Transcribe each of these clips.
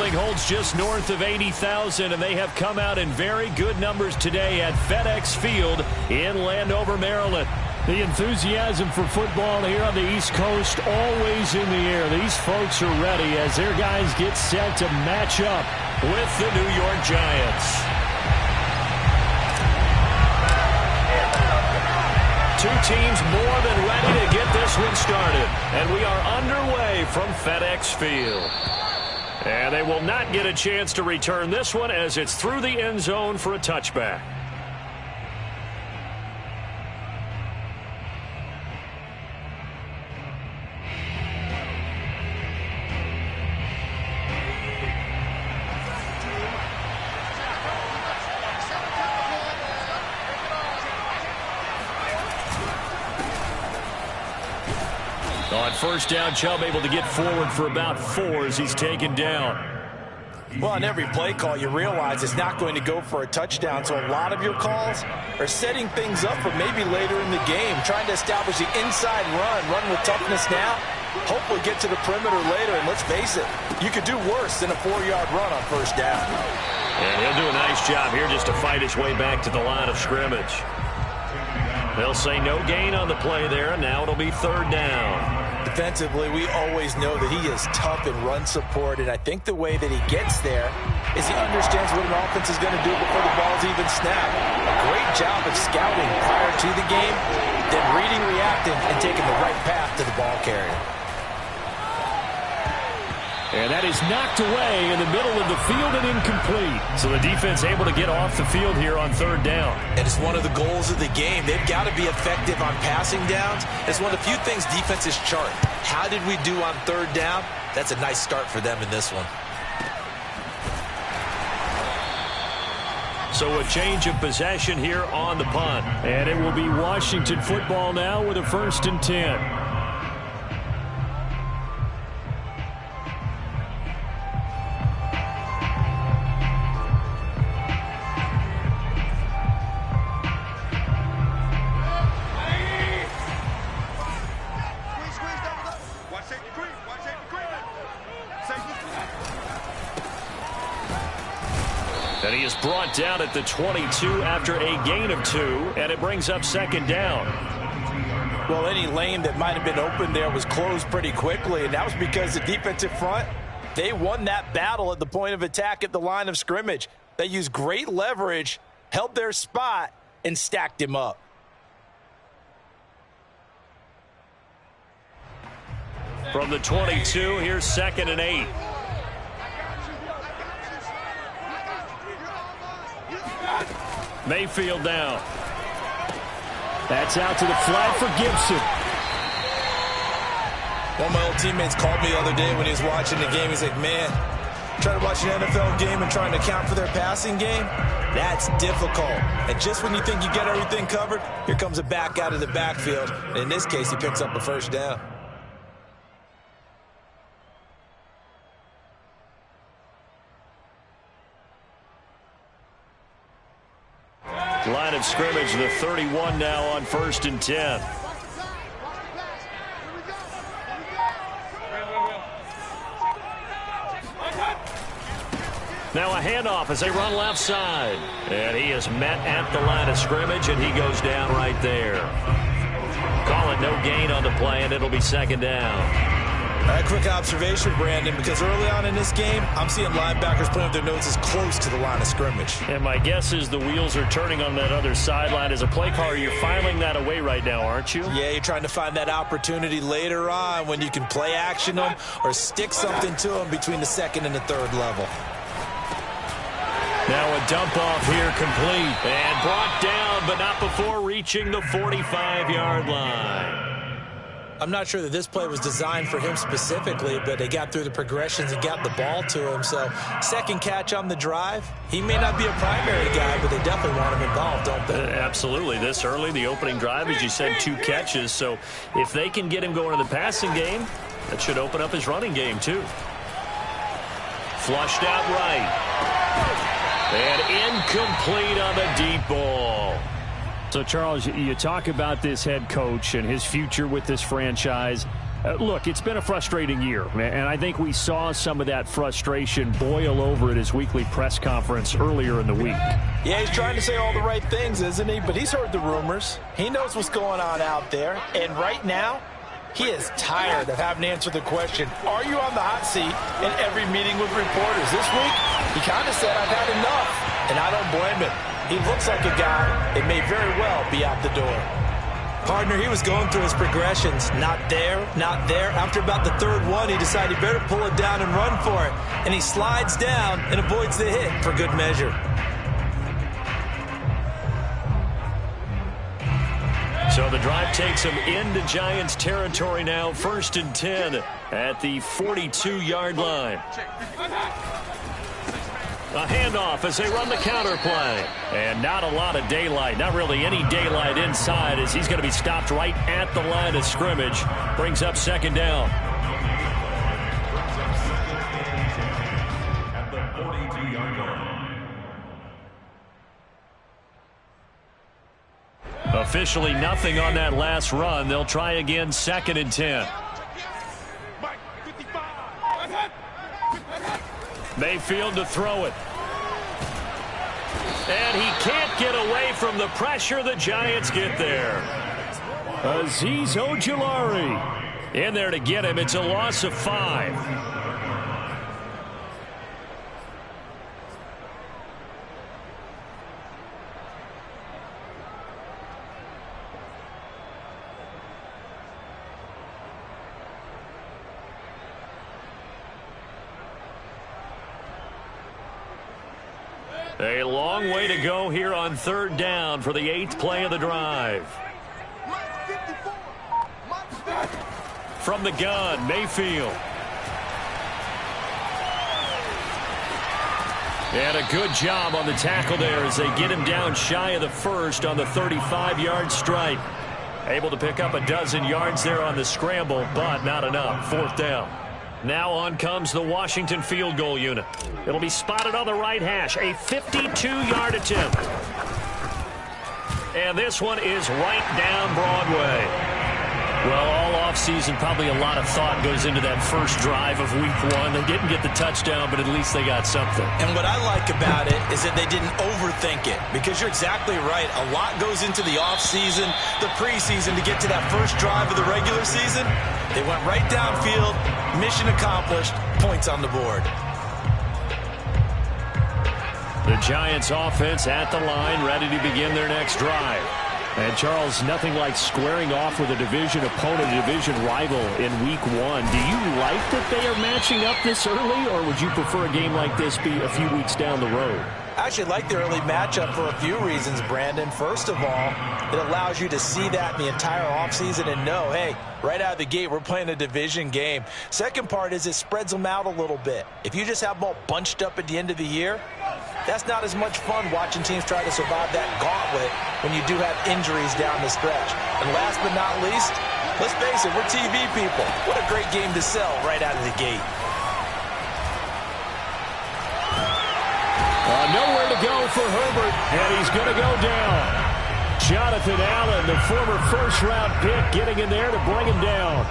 following holds just north of 80,000, and they have come out in very good numbers today at FedEx Field in Landover, Maryland. The enthusiasm for football here on the East Coast always in the air. These folks are ready as their guys get set to match up with the New York Giants. Two teams more than ready to get this one started. And we are underway from FedEx Field. And they will not get a chance to return this one as it's through the end zone for a touchback. On first down, Chubb able to get forward for about 4 as he's taken down. Well, on every play call, you realize it's not going to go for a touchdown, so a lot of your calls are setting things up for maybe later in the game, trying to establish the inside run with toughness now, hopefully get to the perimeter later, and let's face it, you could do worse than a 4-yard run on first down. And he'll do a nice job here just to fight his way back to the line of scrimmage. They'll say no gain on the play there, and now it'll be third down. Defensively, we always know that he is tough in run support, and I think the way that he gets there is he understands what an offense is going to do before the ball's even snapped. A great job of scouting prior to the game, then reading, reacting, and taking the right path to the ball carrier. And that is knocked away in the middle of the field and incomplete. So the defense able to get off the field here on third down. And it's one of the goals of the game. They've got to be effective on passing downs. It's one of the few things defenses chart. How did we do on third down? That's a nice start for them in this one. So a change of possession here on the punt. And it will be Washington football now with a 1st and 10. And he is brought down at the 22 after a gain of 2, and it brings up 2nd down. Well, any lane that might have been open there was closed pretty quickly, and that was because the defensive front, they won that battle at the point of attack at the line of scrimmage. They used great leverage, held their spot, and stacked him up. From the 22, here's 2nd and 8. Mayfield down. That's out to the flat for Gibson. One of my old teammates called me the other day when he was watching the game. He's like, man, trying to watch an NFL game and trying to account for their passing game, that's difficult. And just when you think you get everything covered, here comes a back out of the backfield. And in this case, he picks up a 1st down. Line of scrimmage, the 31 now on 1st and 10. Now a handoff as they run left side. And he is met at the line of scrimmage, and he goes down right there. Call it no gain on the play, and it'll be 2nd down. A quick observation, Brandon, because early on in this game, I'm seeing linebackers putting up their noses close to the line of scrimmage. And my guess is the wheels are turning on that other sideline. As a play caller, you're filing that away right now, aren't you? Yeah, you're trying to find that opportunity later on when you can play action them or stick something to them between the 2nd and the 3rd level. Now a dump off here complete and brought down, but not before reaching the 45-yard line. I'm not sure that this play was designed for him specifically, but they got through the progressions and got the ball to him. So 2nd catch on the drive. He may not be a primary guy, but they definitely want him involved, don't they? Absolutely. This early, the opening drive, as you said, 2 catches. So if they can get him going in the passing game, that should open up his running game too. Flushed out right. And incomplete on the deep ball. So, Charles, you talk about this head coach and his future with this franchise. Look, it's been a frustrating year, and I think we saw some of that frustration boil over at his weekly press conference earlier in the week. Yeah, he's trying to say all the right things, isn't he? But he's heard the rumors. He knows what's going on out there. And right now, he is tired of having to answer the question, are you on the hot seat in every meeting with reporters? This week, he kind of said, I've had enough. And I don't blame him. He looks like a guy that may very well be out the door. Partner, he was going through his progressions. Not there, not there. After about the third one, he decided he better pull it down and run for it. And he slides down and avoids the hit for good measure. So the drive takes him into Giants territory now. 1st and 10 at the 42-yard line. A handoff as they run the counter play. And not a lot of daylight. Not really any daylight inside as he's going to be stopped right at the line of scrimmage. Brings up 2nd down. At the 42-yard line. Officially nothing on that last run. They'll try again 2nd and 10. Mayfield to throw it. And he can't get away from the pressure. The Giants get there. Azeez Ojulari in there to get him. It's a loss of 5. A long way to go here on 3rd down for the 8th play of the drive. From the gun, Mayfield. And a good job on the tackle there as they get him down shy of the 1st on the 35-yard strike. Able to pick up a dozen yards there on the scramble, but not enough. 4th down. Now on comes the Washington field goal unit. It'll be spotted on the right hash. A 52-yard attempt. And this one is right down Broadway. Well, all offseason, probably a lot of thought goes into that first drive of week 1. They didn't get the touchdown, but at least they got something. And what I like about it is that they didn't overthink it, because you're exactly right. A lot goes into the offseason, the preseason to get to that first drive of the regular season. They went right downfield, mission accomplished, points on the board. The Giants offense at the line, ready to begin their next drive. And, Charles, nothing like squaring off with a division opponent, a division rival in week 1. Do you like that they are matching up this early, or would you prefer a game like this be a few weeks down the road? I actually like the early matchup for a few reasons, Brandon. First of all, it allows you to see that in the entire offseason and know, hey, right out of the gate, we're playing a division game. Second part is it spreads them out a little bit. If you just have them all bunched up at the end of the year, that's not as much fun watching teams try to survive that gauntlet when you do have injuries down the stretch. And last but not least, let's face it, we're TV people. What a great game to sell right out of the gate. Nowhere to go for Herbert, and he's going to go down. Jonathan Allen, the former first-round pick, getting in there to bring him down.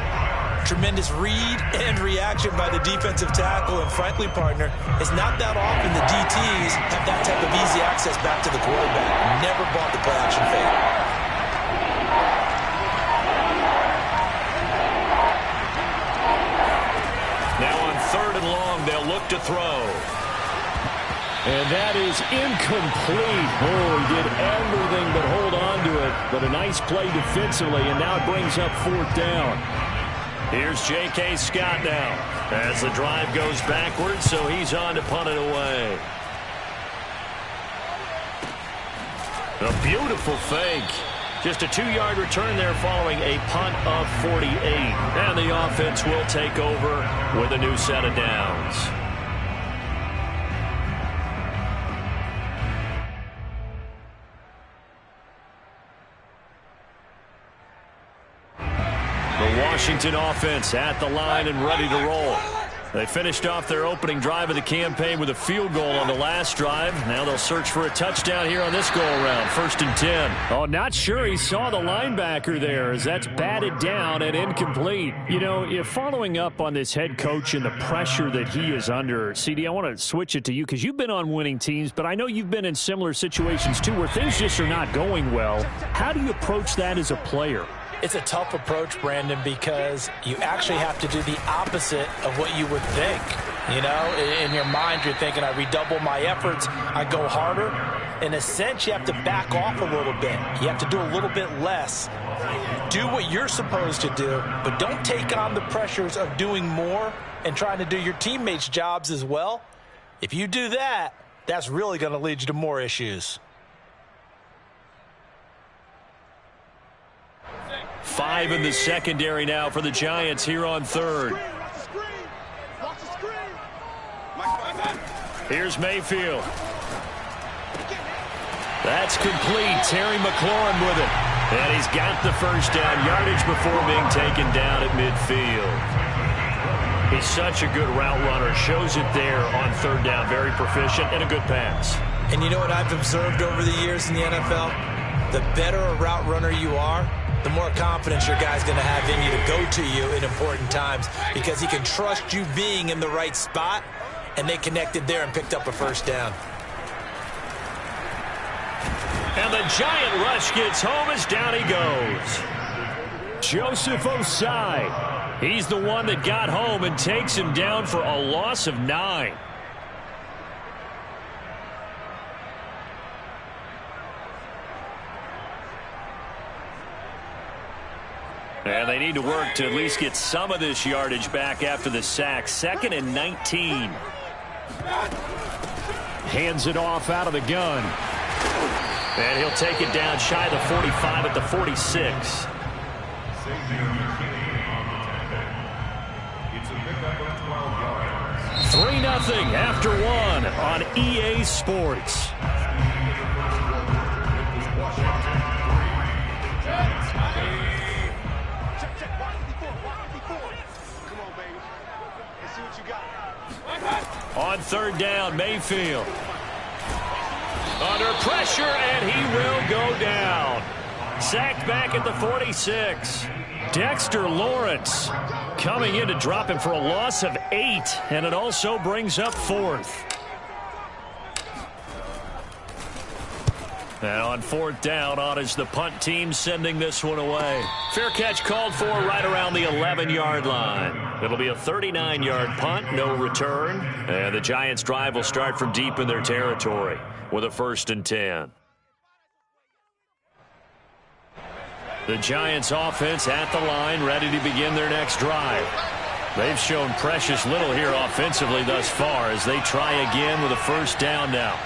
Tremendous read and reaction by the defensive tackle, and frankly, partner, it's not that often the DTs have that type of easy access back to the quarterback. Never bought the play-action fake. Now on 3rd and long, they'll look to throw. And that is incomplete. Oh, he did everything but hold on to it. But a nice play defensively, and now it brings up 4th down. Here's J.K. Scott now as the drive goes backwards, so he's on to punt it away. A beautiful fake. Just a 2-yard return there following a punt of 48. And the offense will take over with a new set of downs. The Washington offense at the line and ready to roll. They finished off their opening drive of the campaign with a field goal on the last drive. Now they'll search for a touchdown here on this go-around. 1st and 10. Oh, not sure he saw the linebacker there as that's batted down and incomplete. You know, if following up on this head coach and the pressure that he is under, CD, I want to switch it to you because you've been on winning teams, but I know you've been in similar situations too where things just are not going well. How do you approach that as a player? It's a tough approach, Brandon, because you actually have to do the opposite of what you would think. You know, in your mind, you're thinking, I redouble my efforts, I go harder. In a sense, you have to back off a little bit. You have to do a little bit less. Do what you're supposed to do, but don't take on the pressures of doing more and trying to do your teammates' jobs as well. If you do that, that's really going to lead you to more issues. 5 in the secondary now for the Giants here on 3rd. Here's Mayfield. That's complete. Terry McLaurin with it. And he's got the first down yardage before being taken down at midfield. He's such a good route runner. Shows it there on 3rd down. Very proficient and a good pass. And you know what I've observed over the years in the NFL? The better a route runner you are, the more confidence your guy's going to have in you to go to you in important times because he can trust you being in the right spot, and they connected there and picked up a first down. And the giant rush gets home as down he goes. Joseph Osai. He's the one that got home and takes him down for a loss of 9. And they need to work to at least get some of this yardage back after the sack. 2nd and 19. Hands it off out of the gun. And he'll take it down shy of the 45 at the 46. It's a pickup of 12 yards. 3-0 after 1 on EA Sports. On 3rd down, Mayfield. Under pressure, and he will go down. Sacked back at the 46. Dexter Lawrence coming in to drop him for a loss of 8, and it also brings up 4th. And on 4th down, on is the punt team sending this one away. Fair catch called for right around the 11-yard line. It'll be a 39-yard punt, no return. And the Giants' drive will start from deep in their territory with a 1st and 10. The Giants' offense at the line, ready to begin their next drive. They've shown precious little here offensively thus far as they try again with a 1st down now.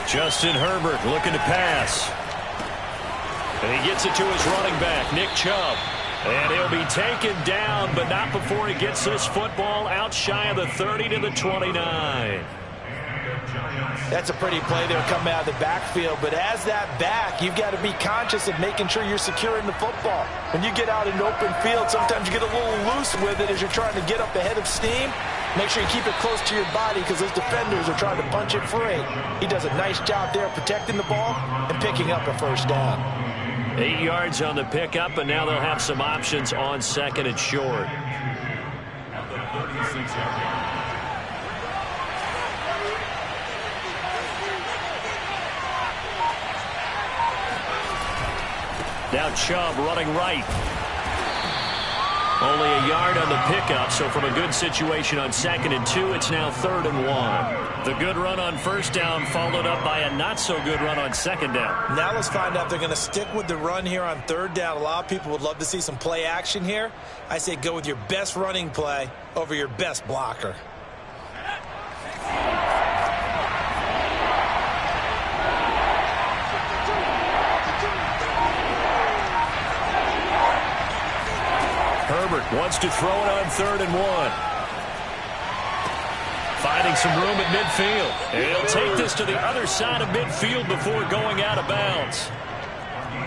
Justin Herbert looking to pass. And he gets it to his running back, Nick Chubb. And he'll be taken down, but not before he gets this football out shy of the 30 to the 29. That's a pretty play there coming out of the backfield, but as that back, you've got to be conscious of making sure you're securing the football. When you get out in open field, sometimes you get a little loose with it as you're trying to get up ahead of steam. Make sure you keep it close to your body because those defenders are trying to punch it free. He does a nice job there protecting the ball and picking up a 1st down. 8 yards on the pickup, and now they'll have some options on 2nd and short. At the 36-yard line. Now Chubb running right. Only a yard on the pickup, so from a good situation on 2nd and 2, it's now 3rd and 1. The good run on 1st down followed up by a not-so-good run on 2nd down. Now let's find out if they're going to stick with the run here on 3rd down. A lot of people would love to see some play action here. I say go with your best running play over your best blocker. Herbert wants to throw it on 3rd and 1. Finding some room at midfield. And he'll take this to the other side of midfield before going out of bounds.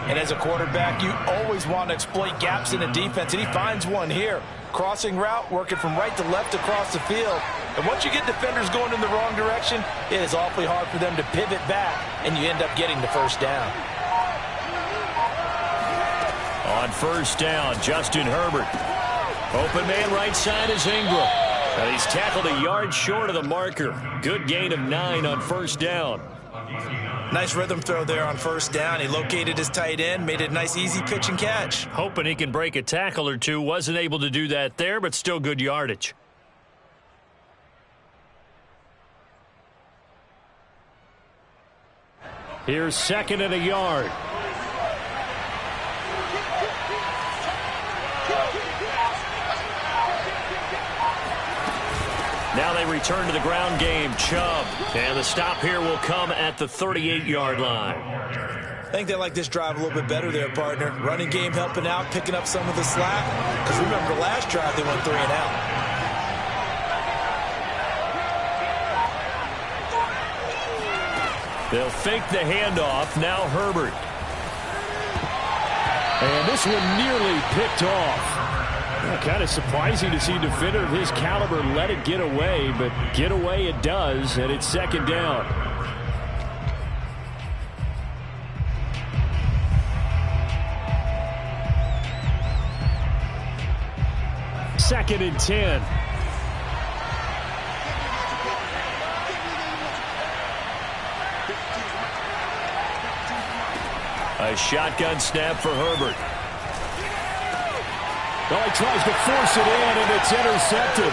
And as a quarterback, you always want to exploit gaps in the defense, and he finds one here. Crossing route, working from right to left across the field. And once you get defenders going in the wrong direction, it is awfully hard for them to pivot back, and you end up getting the first down. On first down, Justin Herbert. Open man right side is Ingram. And he's tackled a yard short of the marker. Good gain of 9 on first down. Nice rhythm throw there on first down. He located his tight end, made it a nice easy pitch and catch. Hoping he can break a tackle or two. Wasn't able to do that there, but still good yardage. Here's second and a yard. Now they return to the ground game. Chubb. And the stop here will come at the 38-yard line. I think they like this drive a little bit better there, partner. Running game helping out, picking up some of the slack. Because remember, the last drive they went 3 and out. They'll fake the handoff. Now Herbert. And this one nearly picked off. Kind of surprising to see a defender of his caliber let it get away, but get away it does, and it's second down. Second and 10. A shotgun snap for Herbert. Well, he tries to force it in, and it's intercepted.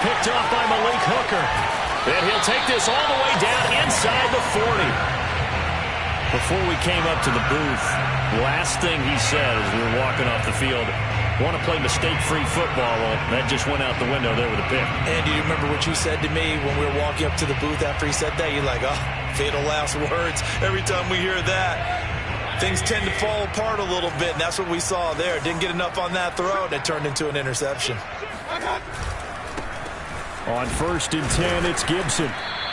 Picked off by Malik Hooker. And he'll take this all the way down inside the 40. Before we came up to the booth, last thing he said as we were walking off the field, want to play mistake-free football. Well, that just went out the window there with a pick. And do you remember what you said to me when we were walking up to the booth after he said that? You're like, oh, fatal last words. Every time we hear that, things tend to fall apart a little bit, and that's what we saw there. Didn't get enough on that throw, and it turned into an interception. On first and 10, it's Gibson.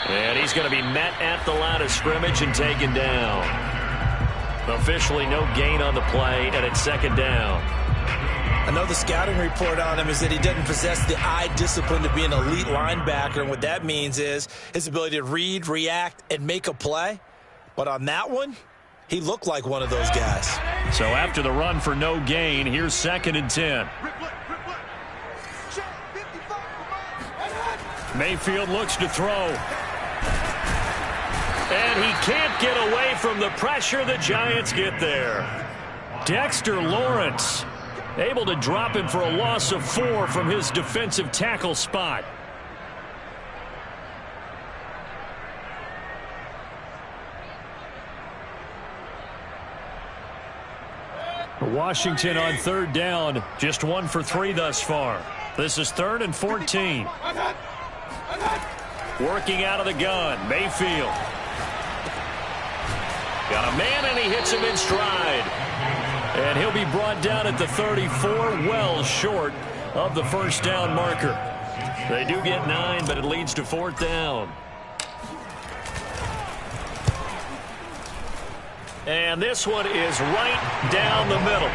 And he's going to be met at the line of scrimmage and taken down. Officially no gain on the play, and it's second down. I know the scouting report on him is that he doesn't possess the eye discipline to be an elite linebacker, and what that means is his ability to read, react, and make a play. But on that one, he looked like one of those guys. So after the run for no gain, here's second and 10. Mayfield looks to throw. And he can't get away from the pressure. The Giants get there. Dexter Lawrence able to drop him for a loss of 4 from his defensive tackle spot. Washington on third down, just 1 for 3 thus far. This is 3rd and 14. Working out of the gun, Mayfield. Got a man, and he hits him in stride. And he'll be brought down at the 34, well short of the first down marker. They do get 9, but it leads to 4th down. And this one is right down the middle.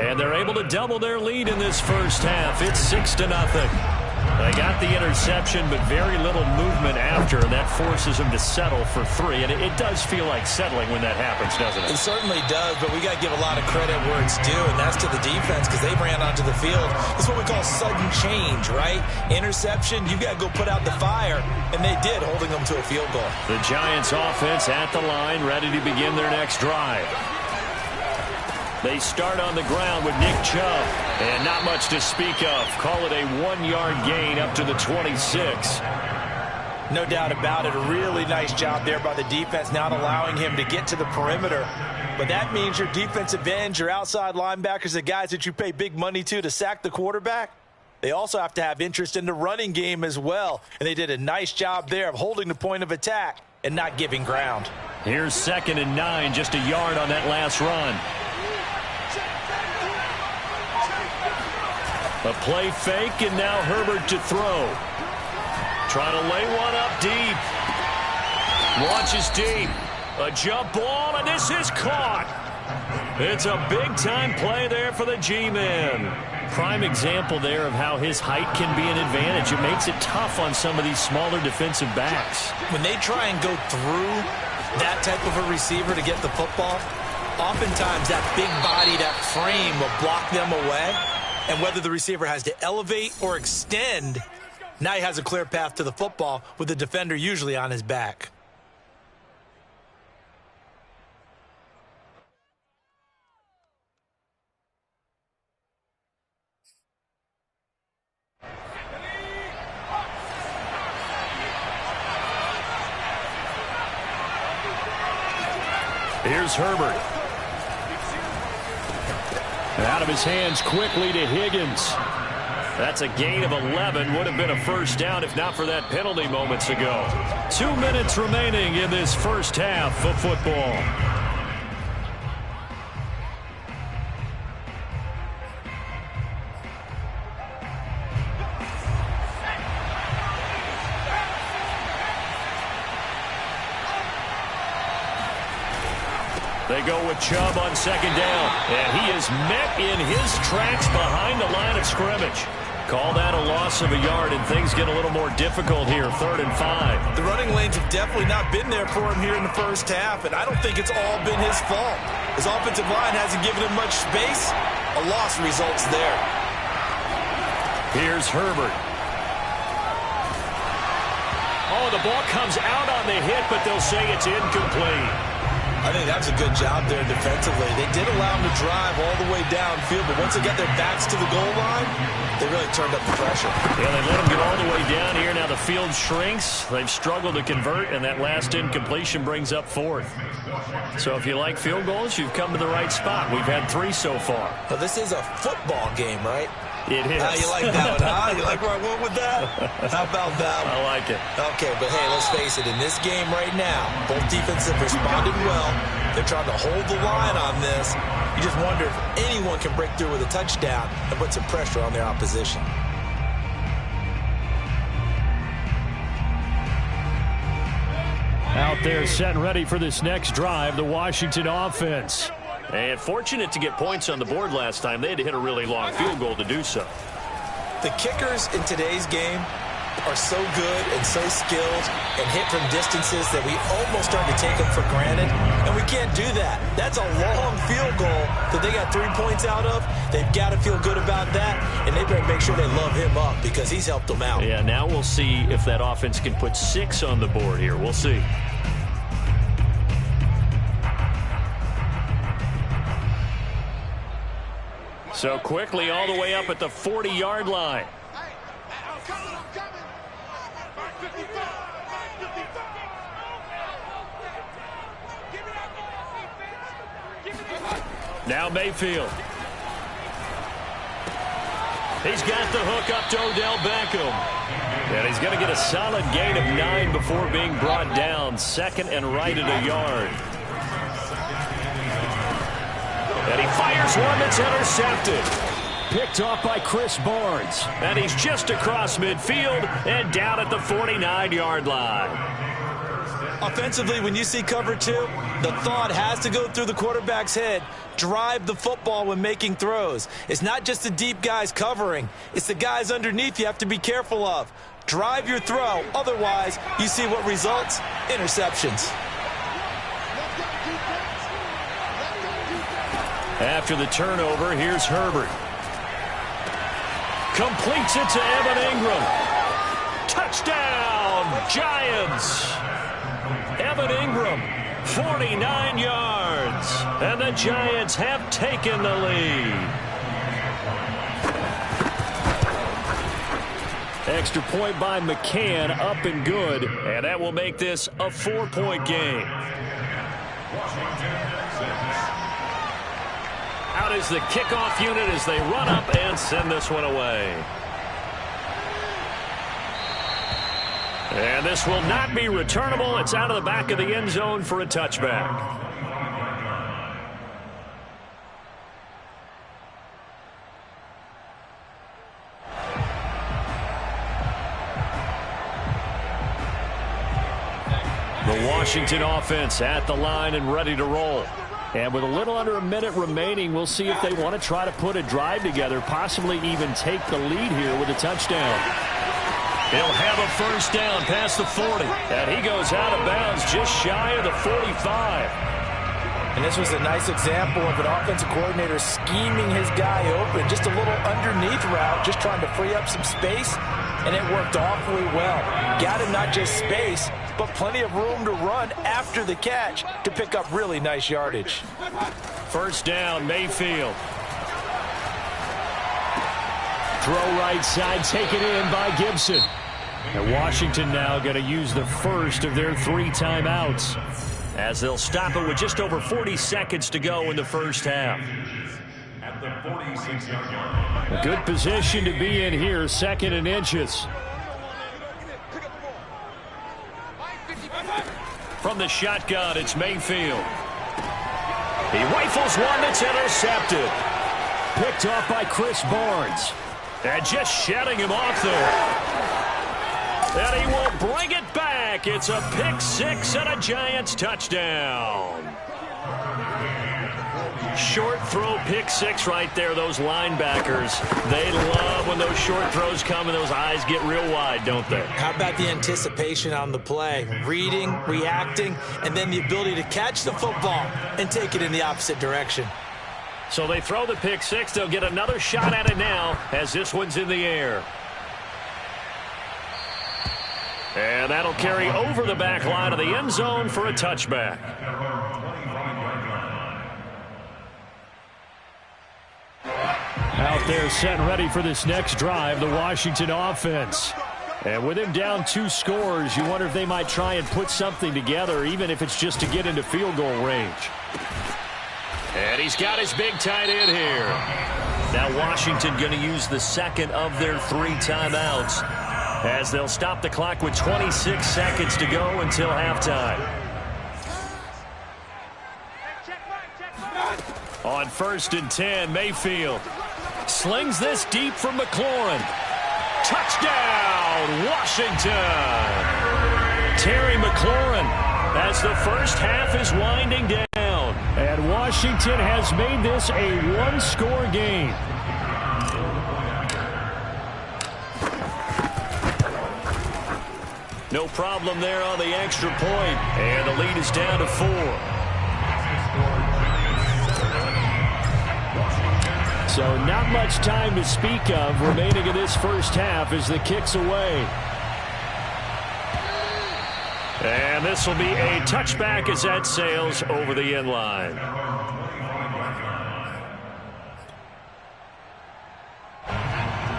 And they're able to double their lead in this first half. It's 6-0. They got the interception, but very little movement after, and that forces them to settle for 3. And it does feel like settling when that happens, doesn't it? It certainly does, but we got to give a lot of credit where it's due, and that's to the defense because they ran onto the field. It's what we call sudden change, right? Interception, you got to go put out the fire, and they did, holding them to a field goal. The Giants offense at the line, ready to begin their next drive. They start on the ground with Nick Chubb, and not much to speak of. Call it a 1-yard gain up to the 26. No doubt about it. A really nice job there by the defense, not allowing him to get to the perimeter. But that means your defensive ends, your outside linebackers, the guys that you pay big money to sack the quarterback, they also have to have interest in the running game as well. And they did a nice job there of holding the point of attack and not giving ground. Here's 2nd and 9, just a yard on that last run. A play fake, and now Herbert to throw. Trying to lay one up deep. Launches deep. A jump ball, and this is caught. It's a big-time play there for the G-men. Prime example there of how his height can be an advantage. It makes it tough on some of these smaller defensive backs. When they try and go through that type of a receiver to get the football, oftentimes that big body, that frame will block them away. And whether the receiver has to elevate or extend, now he has a clear path to the football with the defender usually on his back. Here's Herbert. Out of his hands quickly to Higgins. That's a gain of 11. Would have been a first down if not for that penalty moments ago. 2 minutes remaining in this first half of football. They go with Chubb on second down, and he is met in his tracks behind the line of scrimmage. Call that a loss of a yard, and things get a little more difficult here, 3rd and 5. The running lanes have definitely not been there for him here in the first half, and I don't think it's all been his fault. His offensive line hasn't given him much space. A loss results there. Here's Herbert. Oh, the ball comes out on the hit, but they'll say it's incomplete. I think that's a good job there defensively. They did allow him to drive all the way downfield, but once they got their backs to the goal line, they really turned up the pressure. Yeah, they let him get all the way down here. Now the field shrinks. They've struggled to convert, and that last incompletion brings up 4th. So if you like field goals, you've come to the right spot. We've had 3 so far. Well, this is a football game, right? It is. You like that one, huh? You like where I went with that? How about that one? I like it. Okay, but hey, let's face it. In this game right now, both defenses have responded well. They're trying to hold the line on this. You just wonder if anyone can break through with a touchdown and put some pressure on their opposition. Out there set and ready for this next drive, the Washington offense. And fortunate to get points on the board last time. They had to hit a really long field goal to do so. The kickers in today's game are so good and so skilled and hit from distances that we almost start to take them for granted. And we can't do that. That's a long field goal that they got 3 points out of. They've got to feel good about that. And they better make sure they love him up because he's helped them out. Yeah, now we'll see if that offense can put 6 on the board here. We'll see. So quickly all the way up at the 40-yard line. Now Mayfield. He's got the hook up to Odell Beckham. And he's going to get a solid gain of 9 before being brought down. 2nd and right at a yard. And he fires one that's intercepted. Picked off by Chris Barnes. And he's just across midfield and down at the 49-yard line. Offensively, when you see cover 2, the thought has to go through the quarterback's head. Drive the football when making throws. It's not just the deep guys covering. It's the guys underneath you have to be careful of. Drive your throw. Otherwise, you see what results? Interceptions. After the turnover, here's Herbert. Completes it to Evan Ingram. Touchdown, Giants. Evan Ingram, 49 yards. And the Giants have taken the lead. Extra point by McCann, up and good. And that will make this a 4-point game. Out is the kickoff unit as they run up and send this one away. And this will not be returnable. It's out of the back of the end zone for a touchback. The Washington offense at the line and ready to roll. And with a little under a minute remaining, we'll see if they want to try to put a drive together, possibly even take the lead here with a touchdown. He'll have a first down past the 40. And he goes out of bounds just shy of the 45. And this was a nice example of an offensive coordinator scheming his guy open. Just a little underneath route, just trying to free up some space. And it worked awfully well. Got him not just space, but plenty of room to run after the catch to pick up really nice yardage. First down, Mayfield. Throw right side, taken in by Gibson. And Washington now going to use the first of their 3 timeouts, as they'll stop it with just over 40 seconds to go in the first half. At the 46-yard line. A good position to be in here, 2nd and inches. From the shotgun, it's Mayfield. He rifles one that's intercepted. Picked off by Chris Barnes. And just shedding him off there. And he will bring it back. It's a pick 6 and a Giants touchdown. Short throw, pick 6 right there. Those linebackers, they love when those short throws come and those eyes get real wide, don't they? How about the anticipation on the play? Reading, reacting, and then the ability to catch the football and take it in the opposite direction. So they throw the pick 6. They'll get another shot at it now as this one's in the air. And that'll carry over the back line of the end zone for a touchback. Out there set and ready for this next drive, the Washington offense. And with him down 2 scores, you wonder if they might try and put something together, even if it's just to get into field goal range. And he's got his big tight end here. Now Washington going to use the 2nd of their 3 timeouts, as they'll stop the clock with 26 seconds to go until halftime. On 1st and 10, Mayfield slings this deep from McLaurin. Touchdown, Washington! Terry McLaurin, as the first half is winding down. And Washington has made this a 1-score game. No problem there on the extra point. And the lead is down to 4. So not much time to speak of remaining in this first half as the kick's away. And this will be a touchback as that sails over the end line.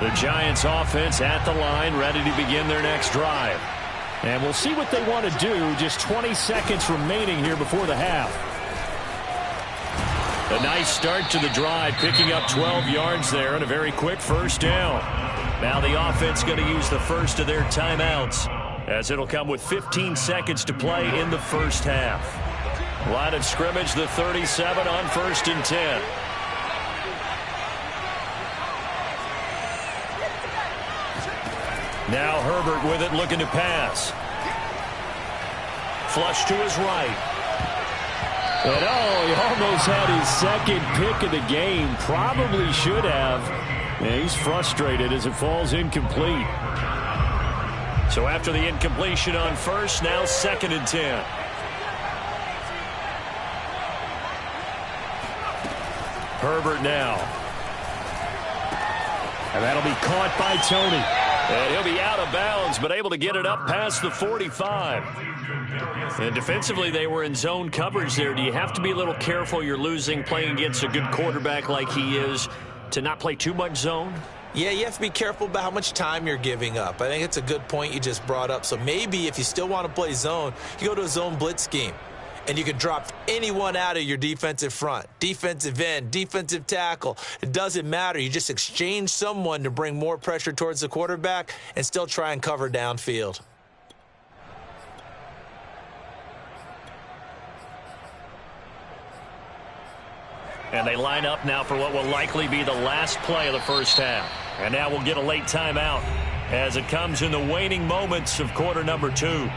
The Giants offense at the line, ready to begin their next drive. And we'll see what they want to do. Just 20 seconds remaining here before the half. A nice start to the drive, picking up 12 yards there and a very quick first down. Now the offense going to use the first of their timeouts, as it'll come with 15 seconds to play in the first half. Line of scrimmage, the 37 on 1st and 10. Now Herbert with it, looking to pass. Flush to his right. And he almost had his 2nd pick of the game. Probably should have. And he's frustrated as it falls incomplete. So after the incompletion on 1st, now 2nd and 10. Herbert now. And that'll be caught by Tony. And he'll be out of bounds, but able to get it up past the 45. And defensively, they were in zone coverage there. Do you have to be a little careful? You're losing, playing against a good quarterback like he is, to not play too much zone? Yeah, you have to be careful about how much time you're giving up. I think it's a good point you just brought up. So maybe if you still want to play zone, you go to a zone blitz scheme. And you can drop anyone out of your defensive front, defensive end, defensive tackle. It doesn't matter. You just exchange someone to bring more pressure towards the quarterback and still try and cover downfield. And they line up now for what will likely be the last play of the first half. And now we'll get a late timeout as it comes in the waning moments of quarter number 2.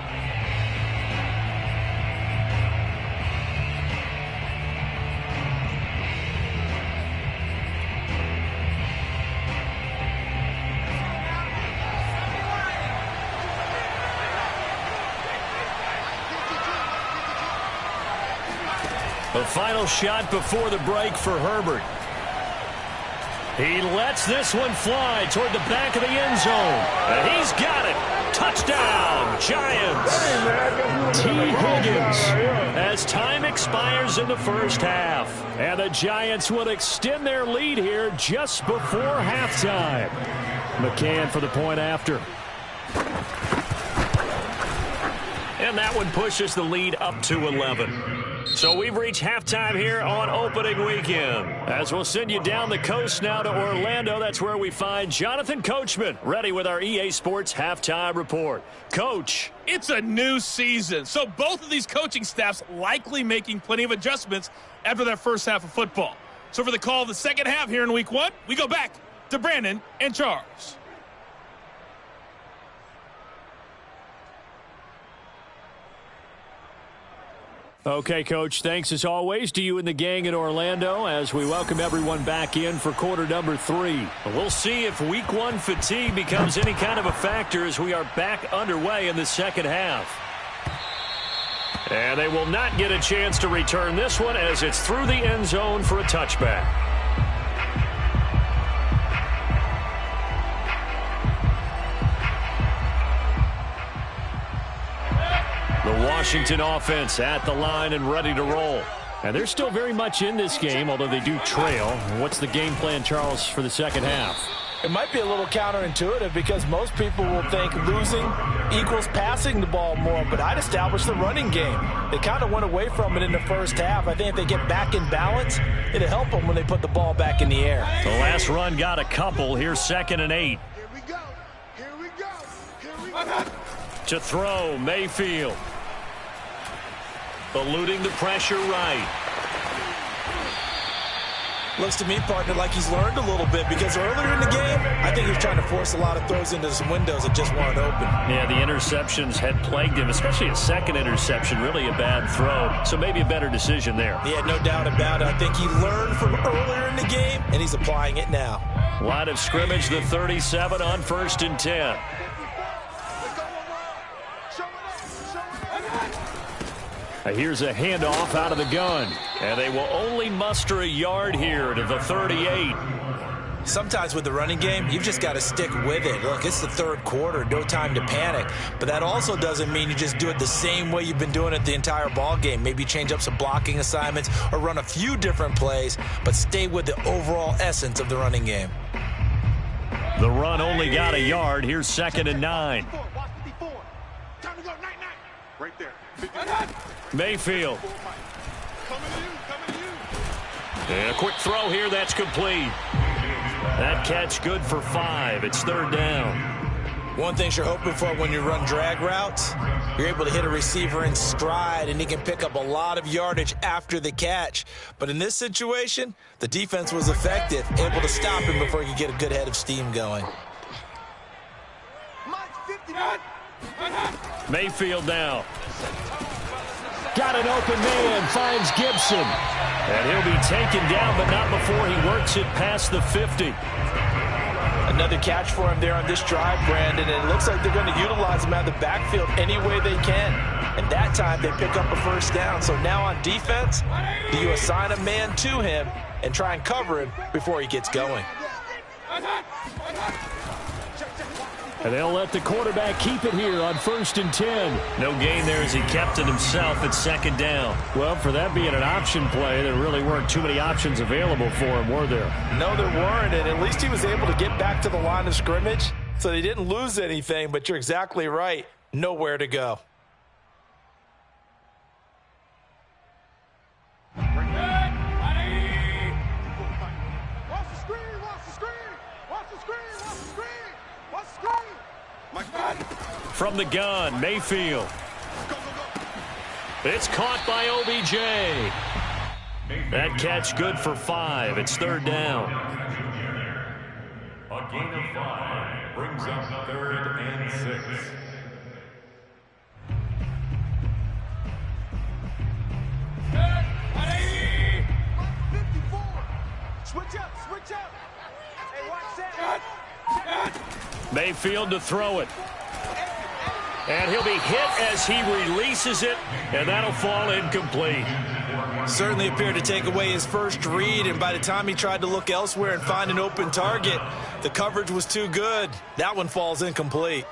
The final shot before the break for Herbert. He lets this one fly toward the back of the end zone. And he's got it. Touchdown, Giants. T. Higgins as time expires in the first half. And the Giants will extend their lead here just before halftime. McCann for the point after. And that one pushes the lead up to 11. So we've reached halftime here on opening weekend. As we'll send you down the coast now to Orlando, that's where we find Jonathan Coachman, ready with our EA Sports halftime report. Coach. It's a new season, so both of these coaching staffs likely making plenty of adjustments after their first half of football. So for the call of the second half here in week one, we go back to Brandon and Charles. Okay, Coach, thanks as always to you and the gang in Orlando as we welcome everyone back in for quarter number 3. We'll see if week 1 fatigue becomes any kind of a factor as we are back underway in the second half. And they will not get a chance to return this one as it's through the end zone for a touchback. The Washington offense at the line and ready to roll. And they're still very much in this game, although they do trail. What's the game plan, Charles, for the second half? It might be a little counterintuitive because most people will think losing equals passing the ball more, but I'd establish the running game. They kind of went away from it in the first half. I think if they get back in balance, it'll help them when they put the ball back in the air. The last run got a couple. Here's 2nd and 8. Here we go. Here we go. Here we go. To throw, Mayfield. Eluding the pressure right. Looks to me, partner, like he's learned a little bit because earlier in the game, I think he was trying to force a lot of throws into some windows that just weren't open. Yeah, the interceptions had plagued him, especially a second interception, really a bad throw. So maybe a better decision there. Yeah, no doubt about it. I think he learned from earlier in the game, and he's applying it now. Line of scrimmage, the 37 on 1st and 10. Here's a handoff out of the gun. And they will only muster a yard here to the 38. Sometimes with the running game, you've just got to stick with it. Look, it's the third quarter, no time to panic. But that also doesn't mean you just do it the same way you've been doing it the entire ball game. Maybe change up some blocking assignments or run a few different plays, but stay with the overall essence of the running game. The run only got a yard. Here's 2nd and 9. Time to go. 9-9. Right there. Mayfield. And a quick throw here. That's complete. That catch good for 5. It's 3rd down. One thing you're hoping for when you run drag routes, you're able to hit a receiver in stride, and he can pick up a lot of yardage after the catch. But in this situation, the defense was effective, able to stop him before he could get a good head of steam going. Mayfield now. Got an open man, finds Gibson. And he'll be taken down, but not before he works it past the 50. Another catch for him there on this drive, Brandon, and it looks like they're going to utilize him out of the backfield any way they can. And that time they pick up a first down. So now on defense, do you assign a man to him and try and cover him before he gets going? And they'll let the quarterback keep it here on 1st and 10. No gain there as he kept it himself at 2nd down. Well, for that being an option play, there really weren't too many options available for him, were there? No, there weren't, and at least he was able to get back to the line of scrimmage, so they didn't lose anything, but you're exactly right. Nowhere to go. From the gun, Mayfield. It's caught by OBJ. That catch good for 5. It's 3rd down. A gain of 5 brings up 3rd and 6. Switch up. Hey, watch that. Mayfield to throw it. And he'll be hit as he releases it, and that'll fall incomplete. Certainly appeared to take away his first read, and by the time he tried to look elsewhere and find an open target, the coverage was too good. That one falls incomplete.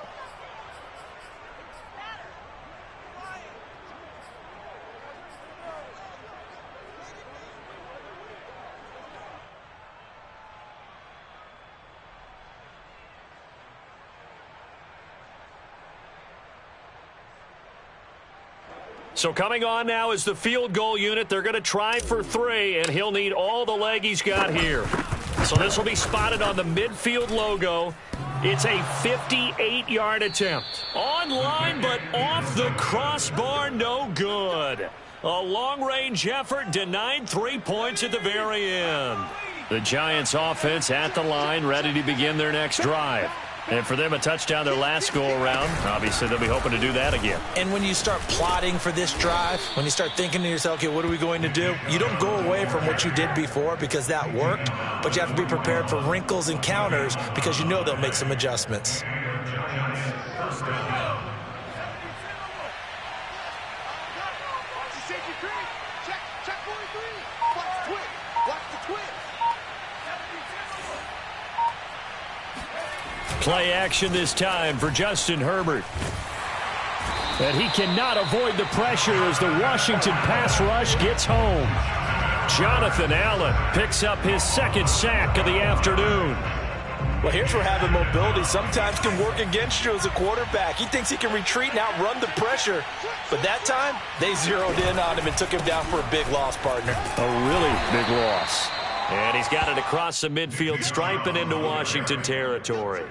So coming on now is the field goal unit. They're going to try for 3, and he'll need all the leg he's got here. So this will be spotted on the midfield logo. It's a 58-yard attempt. On line, but off the crossbar, no good. A long-range effort denied 3 points at the very end. The Giants offense at the line, ready to begin their next drive. And for them, a touchdown their last go-around. Obviously, they'll be hoping to do that again. And when you start plotting for this drive, when you start thinking to yourself, okay, what are we going to do? You don't go away from what you did before because that worked, but you have to be prepared for wrinkles and counters because you know they'll make some adjustments. Play action this time for Justin Herbert. And he cannot avoid the pressure as the Washington pass rush gets home. Jonathan Allen picks up his second sack of the afternoon. Well, here's where having mobility sometimes can work against you as a quarterback. He thinks he can retreat and outrun the pressure. But that time, they zeroed in on him and took him down for a big loss, partner. A really big loss. And he's got it across the midfield stripe and into Washington territory.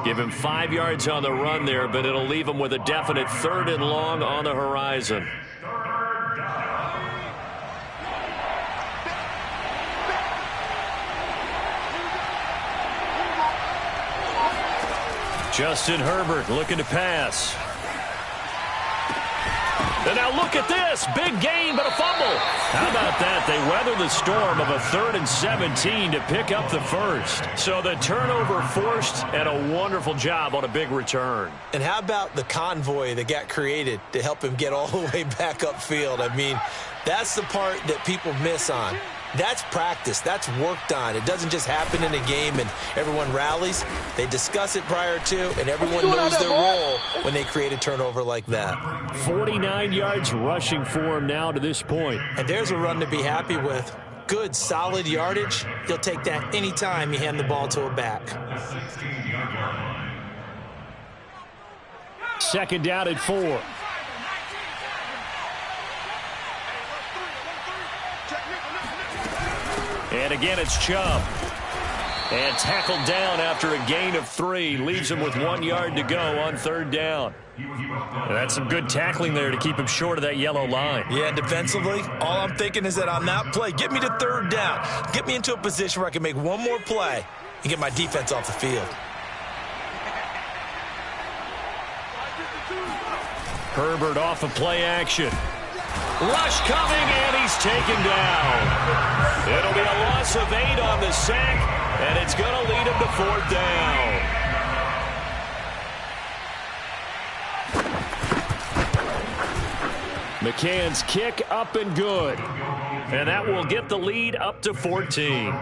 Give him 5 yards on the run there, but it'll leave him with a definite 3rd and long on the horizon. Justin Herbert looking to pass. And now look at this. Big gain, but a fumble. How about that? They weather the storm of a 3rd and 17 to pick up the first. So the turnover forced and a wonderful job on a big return. And how about the convoy that got created to help him get all the way back upfield? I mean, that's the part that people miss on. That's practice. That's worked on. It doesn't just happen in a game and everyone rallies. They discuss it prior to, and everyone knows their role when they create a turnover like that. 49 yards rushing for him now to this point. And there's a run to be happy with. Good, solid yardage. He'll take that anytime you hand the ball to a back. 2nd down at 4. And again, it's Chubb. And tackled down after a gain of 3. Leaves him with 1 yard to go on 3rd down. And that's some good tackling there to keep him short of that yellow line. Yeah, defensively, all I'm thinking is that on that play, get me to 3rd down. Get me into a position where I can make one more play and get my defense off the field. Herbert off of play action. Rush coming, and he's taken down. It'll be a loss of 8 on the sack, and it's going to lead him to 4th down. McCann's kick up and good. And that will get the lead up to 14.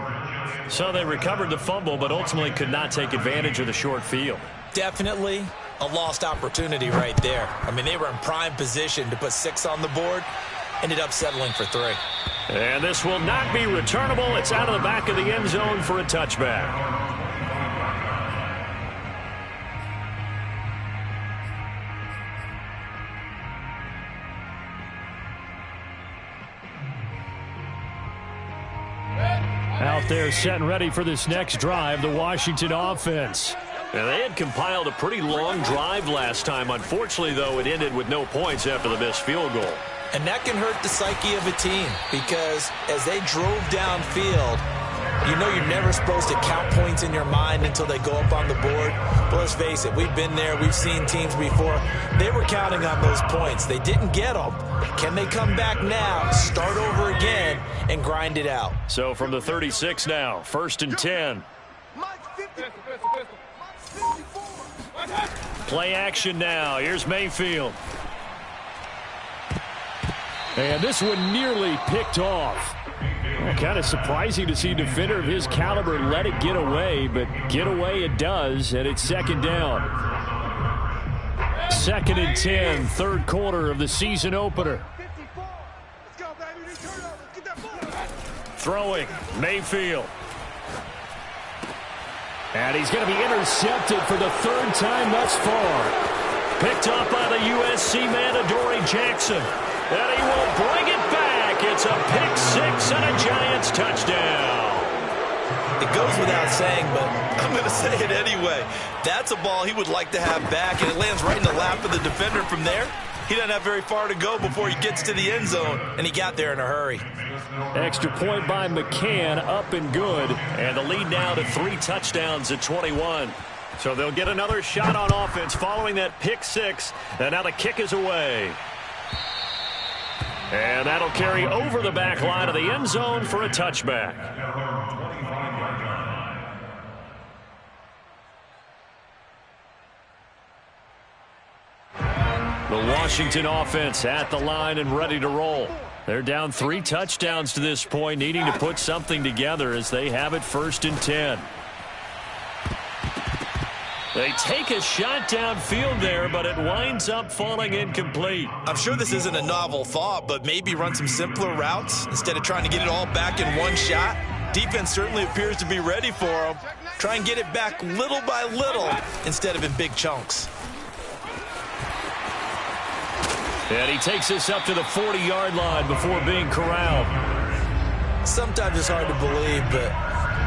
So they recovered the fumble, but ultimately could not take advantage of the short field. Definitely a lost opportunity right there. I mean, they were in prime position to put 6 on the board. Ended up settling for 3. And this will not be returnable. It's out of the back of the end zone for a touchback. Out there set and ready for this next drive, the Washington offense. Now, they had compiled a pretty long drive last time. Unfortunately, though, it ended with no points after the missed field goal. And that can hurt the psyche of a team because as they drove downfield, you know you're never supposed to count points in your mind until they go up on the board. But let's face it, we've been there. We've seen teams before. They were counting on those points. They didn't get them. Can they come back now, start over again, and grind it out? So from the 36 now, 1st and 10. Play action now. Here's Mayfield. And this one nearly picked off. Well, kind of surprising to see a defender of his caliber let it get away, but get away it does, and it's second down. 2nd and 10, third quarter of the season opener. Throwing, Mayfield. And he's going to be intercepted for the 3rd time thus far. Picked up by the USC man, Adoree Jackson. And he will bring it back. It's a pick 6 and a Giants touchdown. It goes without saying, but I'm going to say it anyway. That's a ball he would like to have back, and it lands right in the lap of the defender from there. He doesn't have very far to go before he gets to the end zone, and he got there in a hurry. Extra point by McCann, up and good. And the lead now to 3 touchdowns at 21. So they'll get another shot on offense following that pick 6, and now the kick is away. And that'll carry over the back line of the end zone for a touchback. The Washington offense at the line and ready to roll. They're down 3 touchdowns to this point, needing to put something together as they have it 1st and 10. They take a shot downfield there, but it winds up falling incomplete. I'm sure this isn't a novel thought, but maybe run some simpler routes instead of trying to get it all back in one shot. Defense certainly appears to be ready for them. Try and get it back little by little instead of in big chunks. And he takes this up to the 40-yard line before being corralled. Sometimes it's hard to believe, but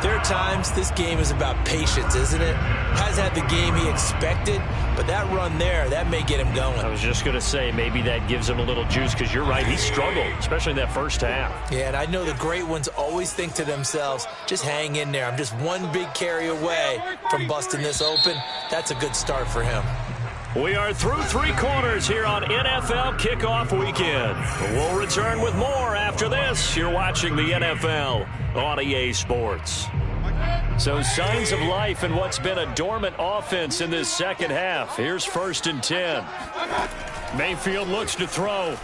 there are times this game is about patience, isn't it? Has had the game he expected, but that run there, that may get him going. I was just going to say maybe that gives him a little juice because you're right. He struggled, especially in that first half. Yeah, and I know the great ones always think to themselves, just hang in there. I'm just one big carry away from busting this open. That's a good start for him. We are through 3 quarters here on NFL Kickoff Weekend. We'll return with more after this. You're watching the NFL on EA Sports. So signs of life in what's been a dormant offense in this second half. Here's 1st and 10. Mayfield looks to throw.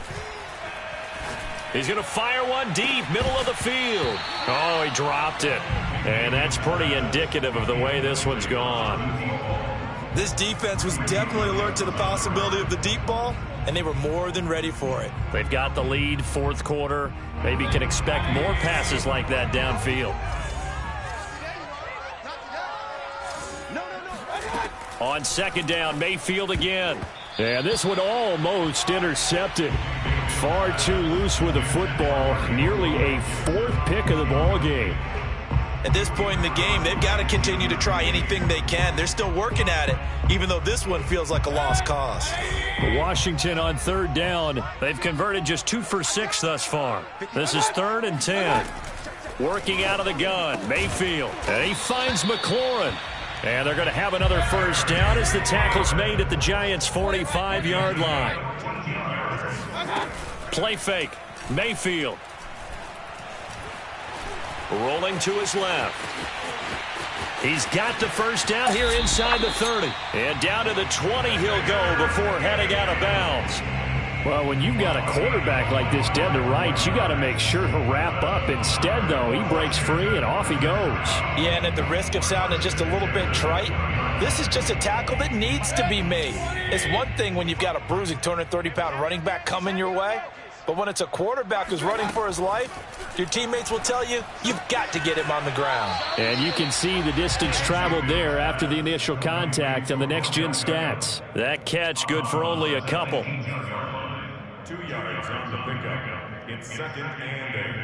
He's going to fire one deep, middle of the field. Oh, he dropped it. And that's pretty indicative of the way this one's gone. This defense was definitely alert to the possibility of the deep ball, and they were more than ready for it. They've got the lead, 4th quarter. Maybe can expect more passes like that downfield. On 2nd down, Mayfield again. And this one almost intercepted. Far too loose with the football. Nearly a 4th pick of the ball game. At this point in the game, they've got to continue to try anything they can. They're still working at it, even though this one feels like a lost cause. Washington on 3rd down. They've converted just 2 for 6 thus far. This is 3rd and 10. Working out of the gun, Mayfield. And he finds McLaurin. And they're going to have another 1st down as the tackle's made at the Giants' 45-yard line. Play fake, Mayfield. Rolling to his left. He's got the 1st down here inside the 30. And down to the 20 he'll go before heading out of bounds. Well, when you've got a quarterback like this dead to rights, you got to make sure to wrap up. Instead, though, he breaks free and off he goes. Yeah, and at the risk of sounding just a little bit trite, this is just a tackle that needs to be made. It's one thing when you've got a bruising 230-pound running back coming your way, but when it's a quarterback who's running for his life, your teammates will tell you, you've got to get him on the ground. And you can see the distance traveled there after the initial contact on the next-gen stats. That catch good for only a couple. 2 yards on the pickup. It's 2nd and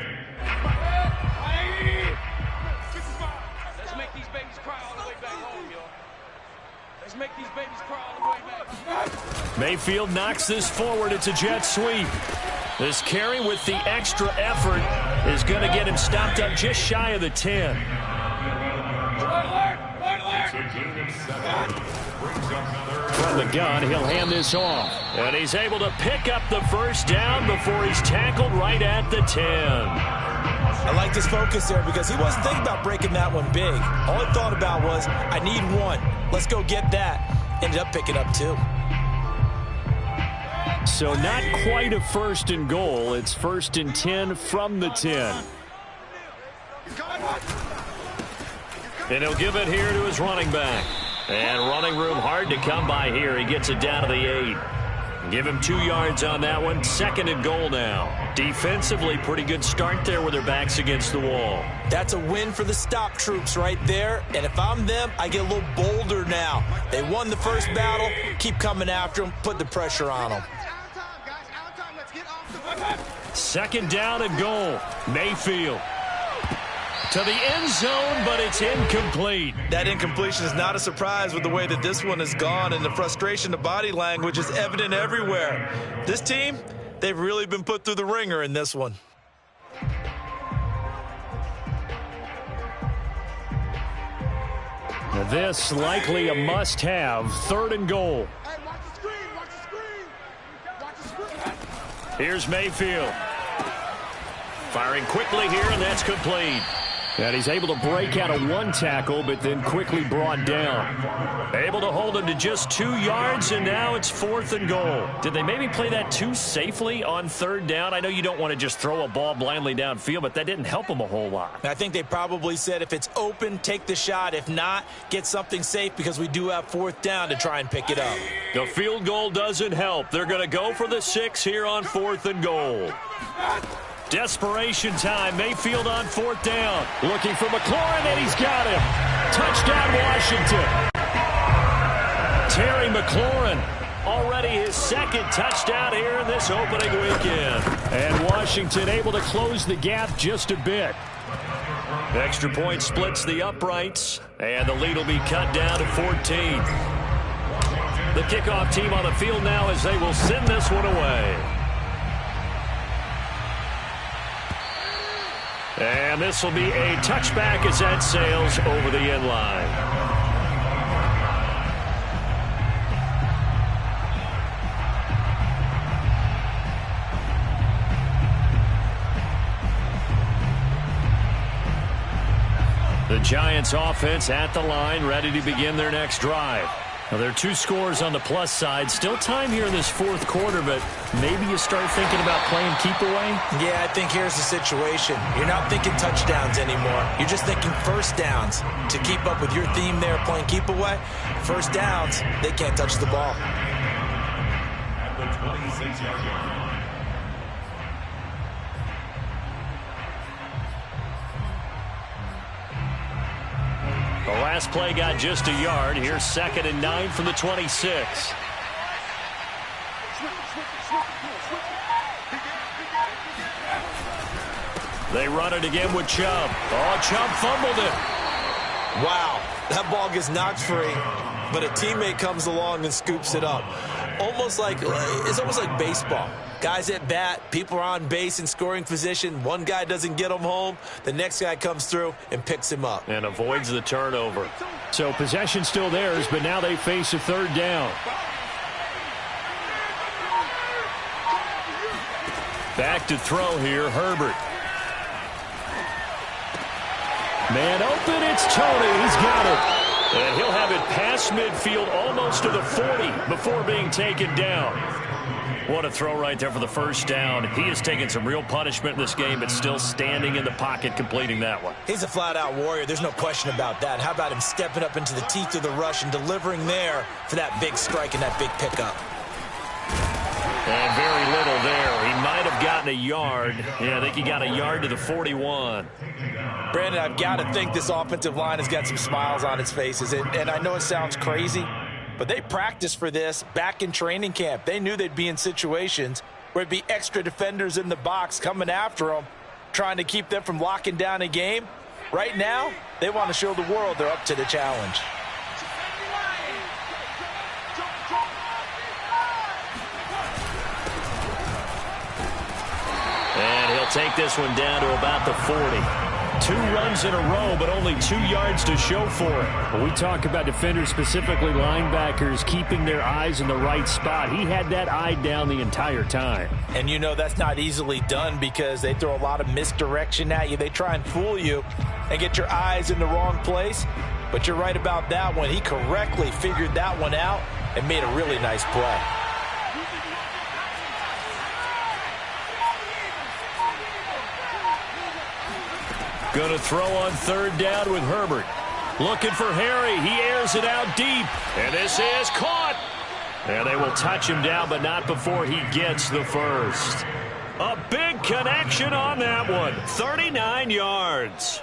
8. Let's make these babies cry all the way back home, yo. Let's make these babies cry all the way back. Mayfield knocks this forward. It's a jet sweep. This carry with the extra effort is going to get him stopped up just shy of the 10. From the gun, he'll hand this off. And he's able to pick up the 1st down before he's tackled right at the 10. I liked his focus there because he wasn't thinking about breaking that one big. All he thought about was, I need 1. Let's go get that. Ended up picking up 2. So not quite a 1st and goal. It's 1st and 10 from the 10. And he'll give it here to his running back. And running room hard to come by here. He gets it down to the 8. Give him 2 yards on that one. 2nd and goal now. Defensively, pretty good start there with their backs against the wall. That's a win for the stop troops right there. And if I'm them, I get a little bolder now. They won the first battle. Keep coming after them. Put the pressure on them. 2nd down and goal. Mayfield to the end zone, but it's incomplete. That incompletion is not a surprise with the way that this one has gone, and the frustration, the body language is evident everywhere. This team, they've really been put through the ringer in this one. Now this likely a must-have. 3rd and goal. Here's Mayfield. Firing quickly here, and that's complete. And he's able to break out of 1 tackle, but then quickly brought down. Able to hold him to just 2 yards, and now it's 4th and goal. Did they maybe play that too safely on 3rd down? I know you don't want to just throw a ball blindly downfield, but that didn't help them a whole lot. I think they probably said if it's open, take the shot. If not, get something safe because we do have 4th down to try and pick it up. The field goal doesn't help. They're going to go for the 6 here on 4th and goal. Desperation time. Mayfield on 4th down. Looking for McLaurin, and he's got him. Touchdown, Washington. Terry McLaurin, already his 2nd touchdown here in this opening weekend. And Washington able to close the gap just a bit. Extra point splits the uprights, and the lead will be cut down to 14. The kickoff team on the field now as they will send this one away. And this will be a touchback as that sails over the end line. The Giants offense at the line, ready to begin their next drive. Now, there are 2 scores on the plus side. Still time here in this 4th quarter, but maybe you start thinking about playing keep away? Yeah, I think here's the situation. You're not thinking touchdowns anymore. You're just thinking 1st downs. To keep up with your theme there, playing keep away, 1st downs, they can't touch the ball. At the 26-yard line. The last play got just a yard. Here's 2nd and 9 from the 26. They run it again with Chubb. Oh, Chubb fumbled it. Wow, that ball gets knocked free, but a teammate comes along and scoops it up. It's almost like baseball. Guys at bat, people are on base in scoring position. One guy doesn't get him home. The next guy comes through and picks him up. And avoids the turnover. So possession still theirs, but now they face a 3rd down. Back to throw here, Herbert. Man open, it's Tony. He's got it. And he'll have it past midfield almost to the 40 before being taken down. What a throw right there for the 1st down. He has taken some real punishment in this game, but still standing in the pocket completing that one. He's a flat-out warrior. There's no question about that. How about him stepping up into the teeth of the rush and delivering there for that big strike and that big pickup? And very little there. He might have gotten a yard. Yeah, I think he got a yard to the 41. Brandon, I've got to think this offensive line has got some smiles on its faces. And I know it sounds crazy, but they practiced for this back in training camp. They knew they'd be in situations where it'd be extra defenders in the box coming after them, trying to keep them from locking down a game. Right now, they want to show the world they're up to the challenge. And he'll take this one down to about the 40. 2 runs in a row, but only 2 yards to show for it. When we talk about defenders, specifically linebackers, keeping their eyes in the right spot, he had that eye down the entire time. And you know that's not easily done because they throw a lot of misdirection at you. They try and fool you and get your eyes in the wrong place. But you're right about that one. He correctly figured that one out and made a really nice play. Going to throw on third down with Herbert. Looking for Harry. He airs it out deep. And this is caught. And they will touch him down, but not before he gets the first. A big connection on that one. 39 yards.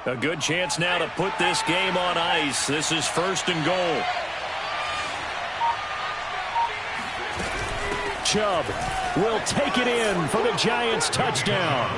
A good chance now to put this game on ice. This is 1st and goal. Chubb will take it in for the Giants touchdown.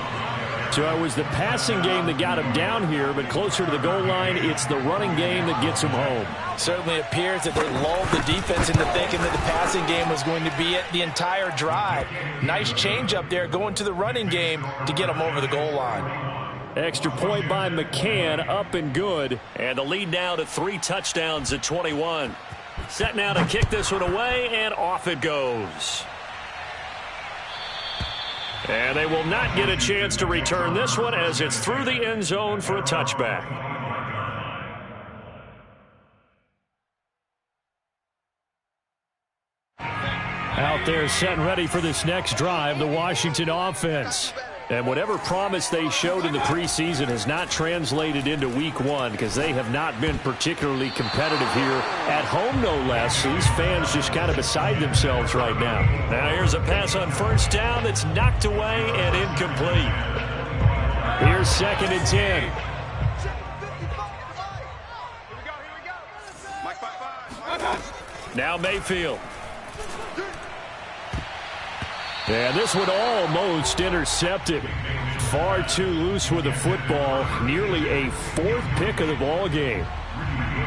So it was the passing game that got him down here, but closer to the goal line, it's the running game that gets him home. Certainly appears that they lulled the defense into thinking that the passing game was going to be it the entire drive. Nice change up there going to the running game to get him over the goal line. Extra point by McCann, up and good. And the lead now to 3 touchdowns at 21. Set now to kick this one away, and off it goes. And they will not get a chance to return this one as it's through the end zone for a touchback. Out there set and ready for this next drive, the Washington offense. And whatever promise they showed in the preseason has not translated into week 1 because they have not been particularly competitive here at home, no less. These fans just kind of beside themselves right now. Now here's a pass on first down that's knocked away and incomplete. Here's 2nd and 10. Now Mayfield. And this one almost intercepted. Far too loose with the football. Nearly a 4th pick of the ball game.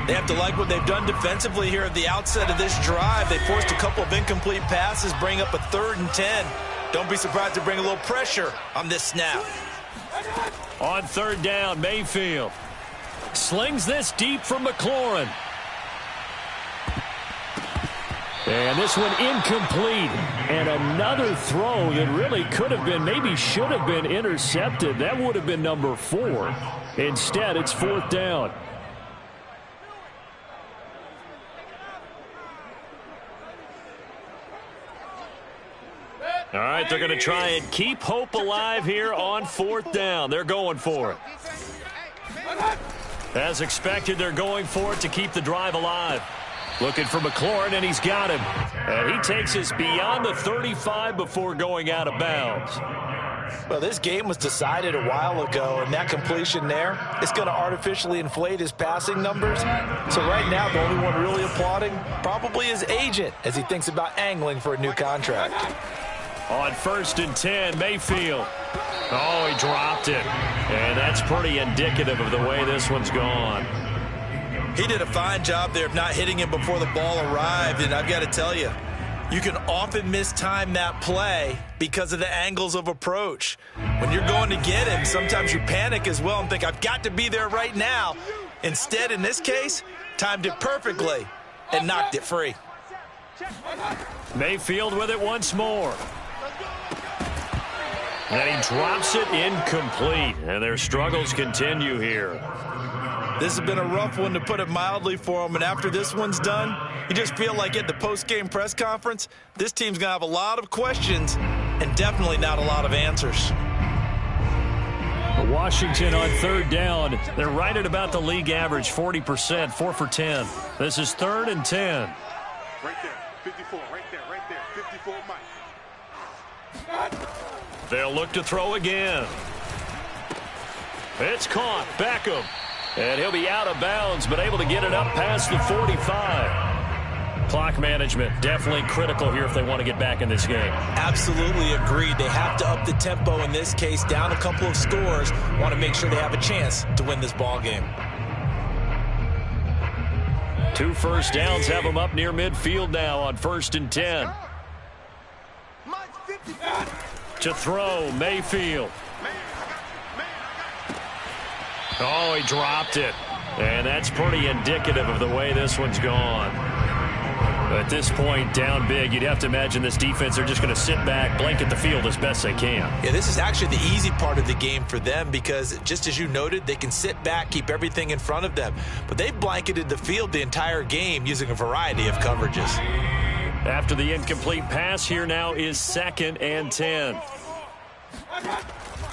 They have to like what they've done defensively here at the outset of this drive. They forced a couple of incomplete passes, bring up a 3rd and 10. Don't be surprised to bring a little pressure on this snap. On 3rd down, Mayfield slings this deep from McLaurin. And this one incomplete. And another throw that really could have been, maybe should have been intercepted. That would have been number 4. Instead, it's 4th down. All right, they're going to try and keep hope alive here on 4th down. They're going for it. As expected, they're going for it to keep the drive alive. Looking for McLaurin, and he's got him. And he takes us beyond the 35 before going out of bounds. Well, this game was decided a while ago, and that completion there is going to artificially inflate his passing numbers. So right now, the only one really applauding probably his agent as he thinks about angling for a new contract. On 1st and 10, Mayfield. Oh, he dropped it. And that's pretty indicative of the way this one's gone. He did a fine job there of not hitting him before the ball arrived, and I've got to tell you, you can often mistime that play because of the angles of approach. When you're going to get him, sometimes you panic as well and think, I've got to be there right now. Instead, in this case, timed it perfectly and knocked it free. Mayfield with it once more. And he drops it incomplete, and their struggles continue here. This has been a rough one, to put it mildly, for him. And after this one's done, you just feel like at the post-game press conference, this team's going to have a lot of questions and definitely not a lot of answers. Washington on 3rd down. They're right at about the league average, 40%, 4 for 10. This is 3rd and 10. Right there, 54, right there, 54, Mike. They'll look to throw again. It's caught. Beckham. And he'll be out of bounds, but able to get it up past the 45. Clock management definitely critical here if they want to get back in this game. Absolutely agreed. They have to up the tempo in this case, down a couple of scores. Want to make sure they have a chance to win this ball game. 2 first downs have them up near midfield now on 1st and 10. To throw, Mayfield. Oh, he dropped it. And that's pretty indicative of the way this one's gone. At this point, down big, you'd have to imagine this defense are just going to sit back, blanket the field as best they can. Yeah, this is actually the easy part of the game for them because, just as you noted, they can sit back, keep everything in front of them. But they've blanketed the field the entire game using a variety of coverages. After the incomplete pass, here now is 2nd and 10.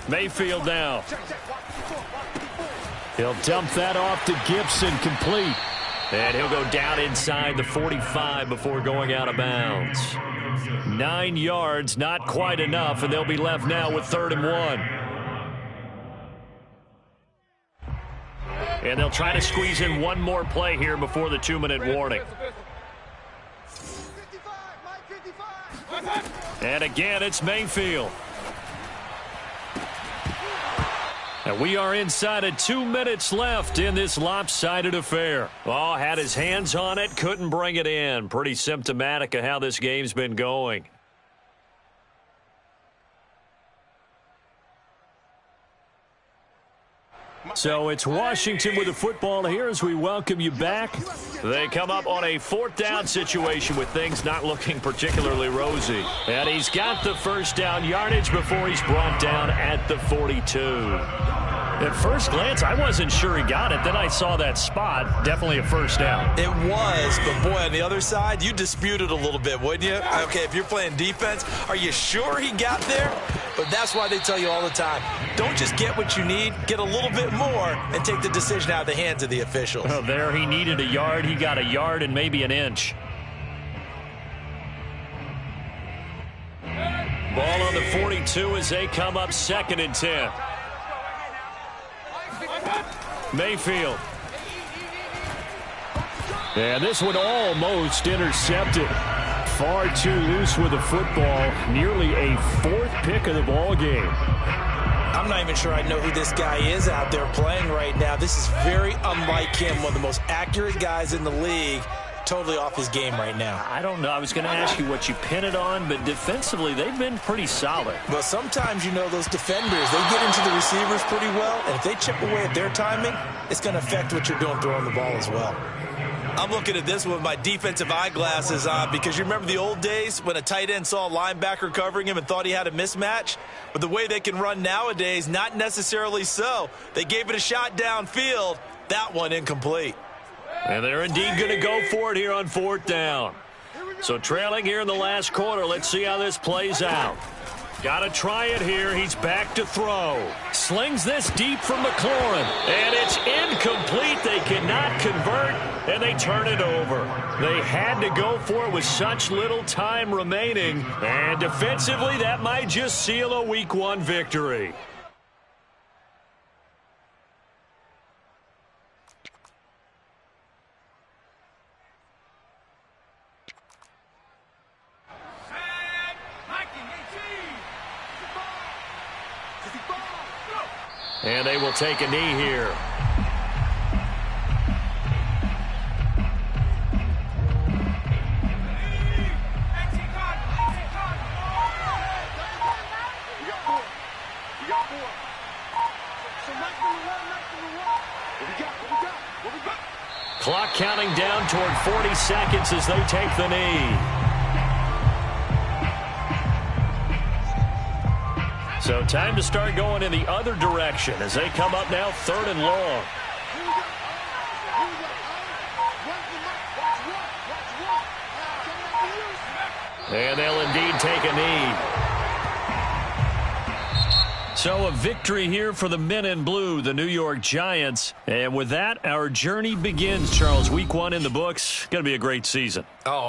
Mayfield now. He'll dump that off to Gibson, complete. And he'll go down inside the 45 before going out of bounds. 9 yards, not quite enough, and they'll be left now with 3rd and 1. And they'll try to squeeze in one more play here before the 2-minute warning. And again, it's Mayfield. And we are inside of 2 minutes left in this lopsided affair. Oh, had his hands on it, couldn't bring it in. Pretty symptomatic of how this game's been going. So it's Washington with the football here as we welcome you back. They come up on a 4th down situation with things not looking particularly rosy. And he's got the first down yardage before he's brought down at the 42. At first glance, I wasn't sure he got it. Then I saw that spot. Definitely a first down. It was, but boy, on the other side, you disputed a little bit, wouldn't you? Okay, if you're playing defense, are you sure he got there? But that's why they tell you all the time, don't just get what you need, get a little bit more, and take the decision out of the hands of the officials. Well, there he needed a yard. He got a yard and maybe an inch. Ball on the 42 as they come up 2nd and 10. Mayfield. And this one almost intercepted. Far too loose with the football. Nearly a 4th pick of the ball game. I'm not even sure I know who this guy is out there playing right now. This is very unlike him, one of the most accurate guys in the league. Totally off his game right now. I don't know. I was going to ask you what you pin it on, but defensively, they've been pretty solid. Well, sometimes, you know, those defenders, they get into the receivers pretty well, and if they chip away at their timing, it's going to affect what you're doing throwing the ball as well. I'm looking at this with my defensive eyeglasses on because you remember the old days when a tight end saw a linebacker covering him and thought he had a mismatch? But the way they can run nowadays, not necessarily so. They gave it a shot downfield. That one incomplete. And they're indeed going to go for it here on 4th down. So trailing here in the last quarter, let's see how this plays out. Got to try it here. He's back to throw. Slings this deep from McLaurin. And it's incomplete. They cannot convert, and they turn it over. They had to go for it with such little time remaining. And defensively, that might just seal a Week 1 victory. And they will take a knee here. Clock counting down toward 40 seconds as they take the knee. So time to start going in the other direction as they come up now 3rd and long. And they'll indeed take a knee. So a victory here for the men in blue, the New York Giants. And with that, our journey begins, Charles. Week 1 in the books. Going to be a great season. Oh,